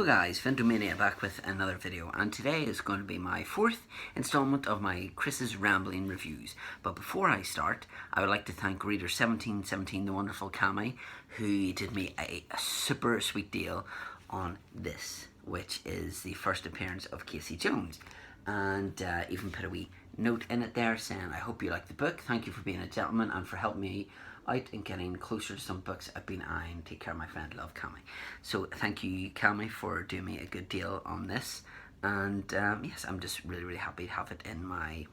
guys, Ventomania back with another video, and today is going to be my fourth installment of my Chris's Rambling Reviews. But before I start, I would like to thank reader 1717, the wonderful Cami, who did me a super sweet deal on this, which is the first appearance of Casey Jones, and even put a wee note in it there saying, I hope you like the book, thank you for being a gentleman and for helping me out and getting closer to some books I've been eyeing. Take care, my friend, love, Cami. So thank you, Cami, for doing me a good deal on this, and yes, I'm just really happy to have it in my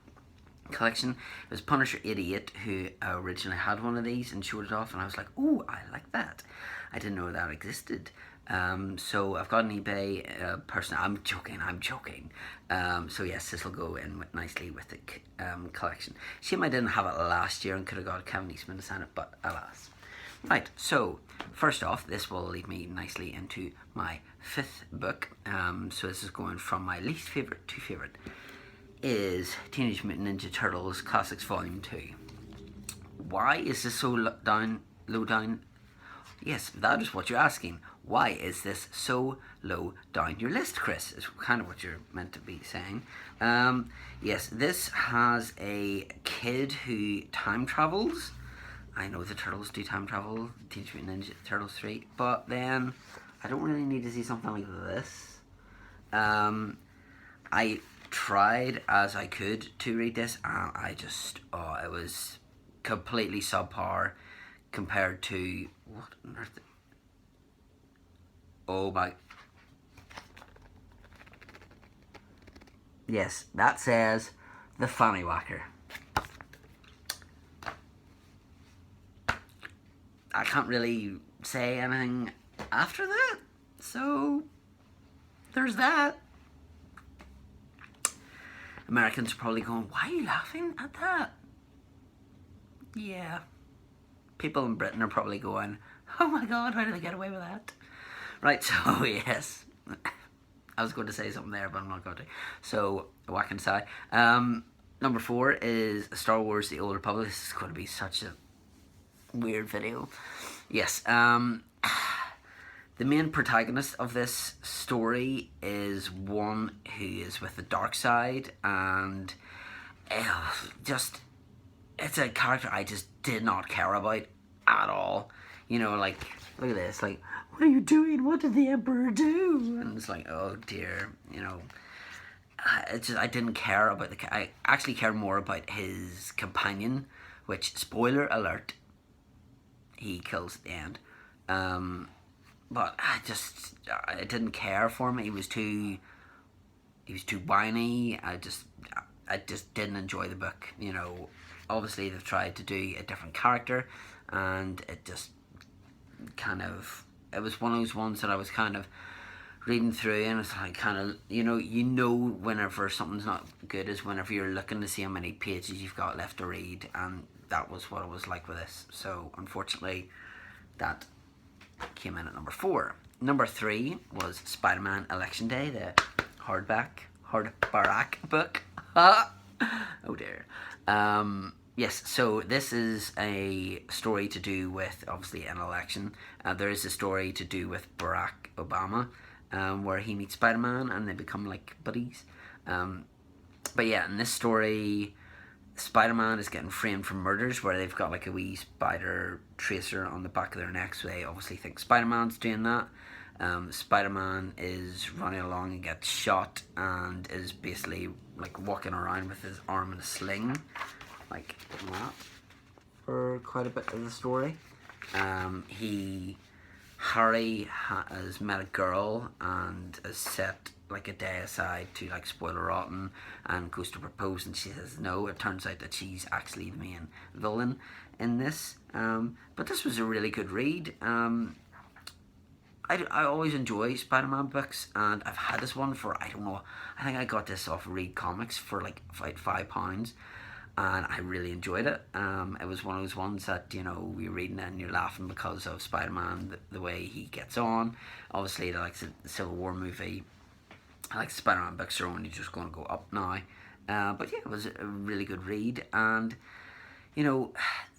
collection. It was Punisher 88 who originally had one of these and showed it off, and I was like, ooh, I like that. I didn't know that existed. So I've got an eBay person. I'm joking. So yes, this will go in nicely with the collection. Shame I didn't have it last year and could have got Kevin Eastman to sign it, but alas. Right, so first off, this will lead me nicely into my fifth book. So this is going from my least favourite to favourite. Is Teenage Mutant Ninja Turtles Classics Volume 2. Why is this so low down? Yes, that is what you're asking. Why is this so low down your list, Chris? Is kind of what you're meant to be saying. Yes, this has a kid who time travels. I know the Turtles do time travel, Teenage Mutant Ninja Turtles 3, but then I don't really need to see something like this. I tried as I could to read this, and I just, it was completely subpar compared to, what on earth? Oh my. Yes, that says The Fanny Whacker. I can't really say anything after that, so there's that. Americans are probably going, why are you laughing at that? Yeah. People in Britain are probably going, oh my god, how did they get away with that? Right, so yes. I was going to say something there, but I'm not going to. So, whack inside. Number 4 is Star Wars The Old Republic. This is going to be such a weird video. Yes, the main protagonist of this story is one who is with the dark side, and it's a character I just did not care about at all. You know, like, look at this, like, what are you doing? What did the Emperor do? And it's like, oh dear, you know. I didn't care about I actually cared more about his companion, which, spoiler alert, he kills at the end. But I didn't care for him. He was too whiny. I just didn't enjoy the book. You know, obviously they've tried to do a different character, and it just kind of, it was one of those ones that I was kind of reading through, and it's like kind of, you know whenever something's not good is whenever you're looking to see how many pages you've got left to read, and that was what it was like with this. So unfortunately that came in at number 4. Number 3 was Spiderman Election Day, the hardback book. Oh dear. Yes, so this is a story to do with, obviously, an election. There is a story to do with Barack Obama, where he meets Spider-Man and they become like buddies. But yeah, in this story, Spider-Man is getting framed for murders where they've got like a wee spider tracer on the back of their neck, so they obviously think Spider-Man's doing that. Spider-Man is running along and gets shot and is basically like walking around with his arm in a sling, like that, for quite a bit of the story. Harry has met a girl and has set like a day aside to, like, spoiler rotten, and goes to propose, and she says no. It turns out that she's actually the main villain in this. But this was a really good read. I always enjoy Spider-Man books, and I've had this one for, I don't know, I think I got this off Read Comics for like £5, and I really enjoyed it. It was one of those ones that, you know, you're reading it and you're laughing because of Spider-Man, the way he gets on. Obviously, like the Civil War movie, I like Spider-Man books are only just going to go up now. But yeah, it was a really good read, and, you know,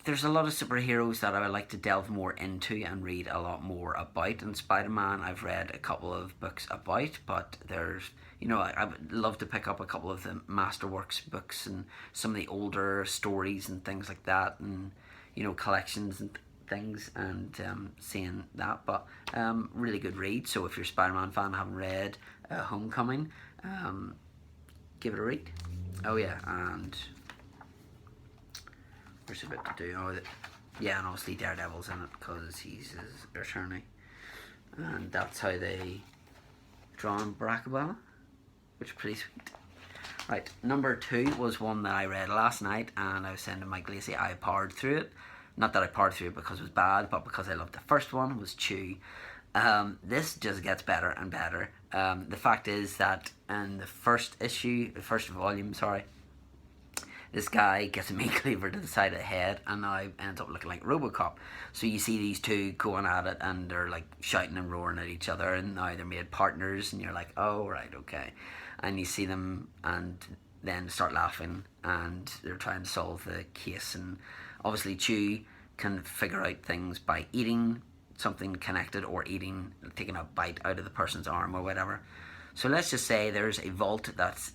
there's a lot of superheroes that I would like to delve more into and read a lot more about. And Spider-Man, I've read a couple of books about, but there's, I would love to pick up a couple of the Masterworks books and some of the older stories and things like that, and collections and things, and seeing that. But really good read. So if you're a Spider-Man fan and haven't read Homecoming, give it a read. Oh yeah, and where's a bit to do? Oh, yeah, and obviously Daredevil's in it because he's his attorney, and that's how they draw on Barack Obama, which is pretty sweet. Right, number 2 was one that I read last night, and I was saying to Mike Lacey I powered through it. Not that I powered through it because it was bad, but because I loved the first one, was Chew. This just gets better and better. The fact is that in the first volume, this guy gets a meat cleaver to the side of the head and now ends up looking like RoboCop. So you see these two going at it and they're like shouting and roaring at each other, and now they're made partners, and you're like, oh right, okay. And you see them and then start laughing, and they're trying to solve the case, and obviously Chew can figure out things by eating something connected or taking a bite out of the person's arm or whatever. So let's just say there's a vault that's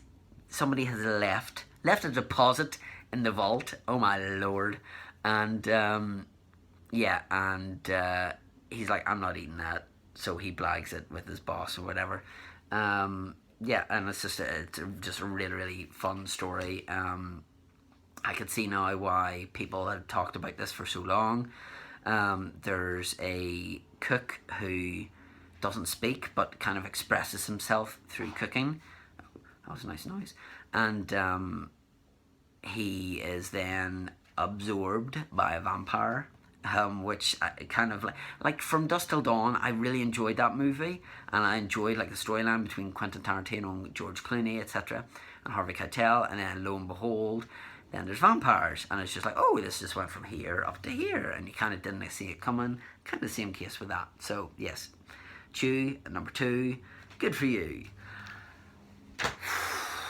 somebody has left a deposit in the vault. Oh my lord. And he's like, I'm not eating that. So he blags it with his boss or whatever. And it's just a really, really fun story. I could see now why people had talked about this for so long. There's a cook who doesn't speak but kind of expresses himself through cooking. That was a nice noise. And he is then absorbed by a vampire, which I kind of like From Dusk Till Dawn. I really enjoyed that movie, and I enjoyed like the storyline between Quentin Tarantino and George Clooney, etc., and Harvey Keitel. And then lo and behold, then there's vampires, and it's just like, oh, this just went from here up to here, and you kind of didn't see it coming. Kind of the same case with that. So yes, Chew number 2, good for you.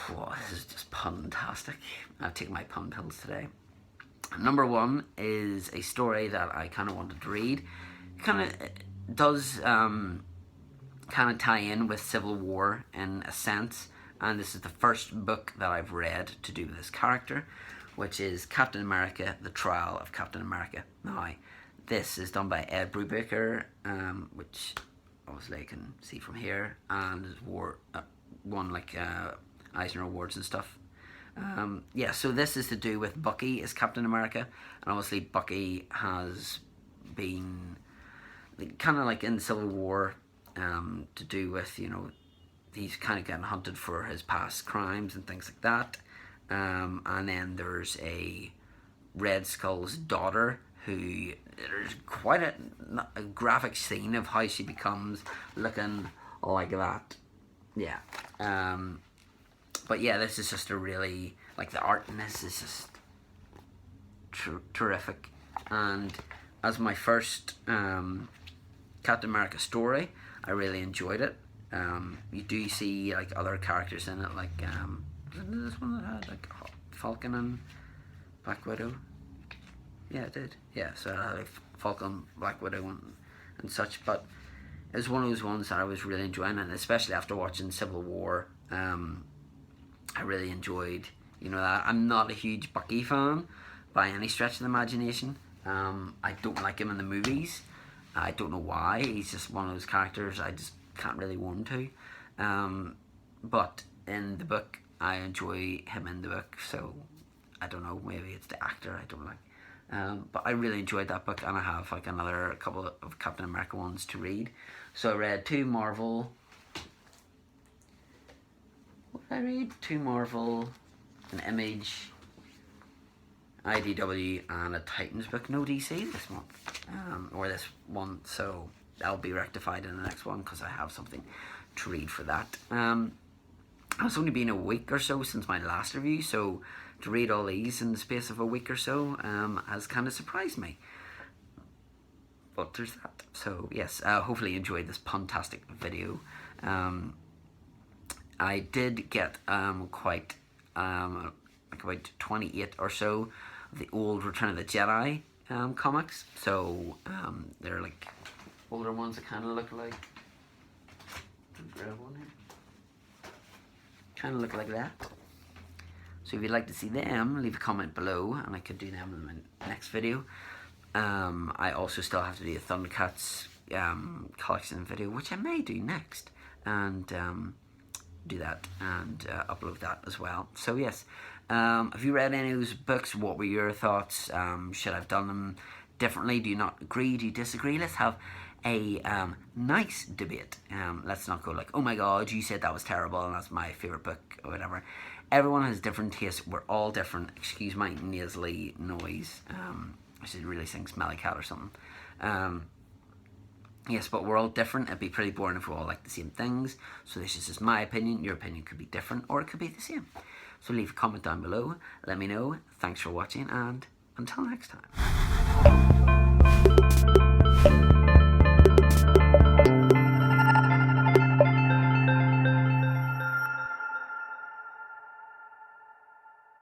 Whoa, this is just pun-tastic. I've taken my pun pills today. Number 1 is a story that I kind of wanted to read. It kind of does kind of tie in with Civil War in a sense, and this is the first book that I've read to do with this character, which is Captain America, The Trial of Captain America. Now, this is done by Ed Brubaker, which obviously I can see from here, and has won like Eisner Awards and stuff. So this is to do with Bucky as Captain America, and obviously Bucky has been kind of like in Civil War, to do with, he's kind of getting hunted for his past crimes and things like that. And then there's a Red Skull's daughter who, there's quite a graphic scene of how she becomes looking like that. Yeah. But yeah, this is just a really, like, the art in this is just terrific. And as my first Captain America story, I really enjoyed it. You do see like other characters in it, like wasn't this one that had like Falcon and Black Widow? Yeah, it did. Yeah, so it had like Falcon, Black Widow, and such. But it was one of those ones that I was really enjoying, and especially after watching Civil War, I really enjoyed, that. I'm not a huge Bucky fan by any stretch of the imagination. I don't like him in the movies. I don't know why. He's just one of those characters I just can't really warm to. But in the book, I enjoy him in the book, so I don't know, maybe it's the actor I don't like. But I really enjoyed that book, and I have like another couple of Captain America ones to read. So I read 2 Marvel. What did I read? 2 Marvel, an Image, IDW, and a Titans book. No DC this month, or this one, so that'll be rectified in the next one because I have something to read for that. It's only been a week or so since my last review, so to read all these in the space of a week or so has kind of surprised me. But there's that. So yes, hopefully you enjoyed this puntastic video. I did get quite like about 28 or so of the old Return of the Jedi comics. So they're like older ones that kind of look like. Grab one here. Kind of look like that. So if you'd like to see them, leave a comment below, and I could do them in my next video. I also still have to do a Thundercats collection video, which I may do next, and do that and upload that as well. So yes, have you read any of those books? What were your thoughts? Should I have done them differently? Do you not agree? Do you disagree? Let's have a nice debate. Let's not go like, oh my god, you said that was terrible and that's my favourite book or whatever. Everyone has different tastes. We're all different. Excuse my nasally noise. I should really sing Smelly Cat or something. Yes, but we're all different. It'd be pretty boring if we all like the same things. So this is just my opinion. Your opinion could be different, or it could be the same. So leave a comment down below. Let me know. Thanks for watching, and until next time.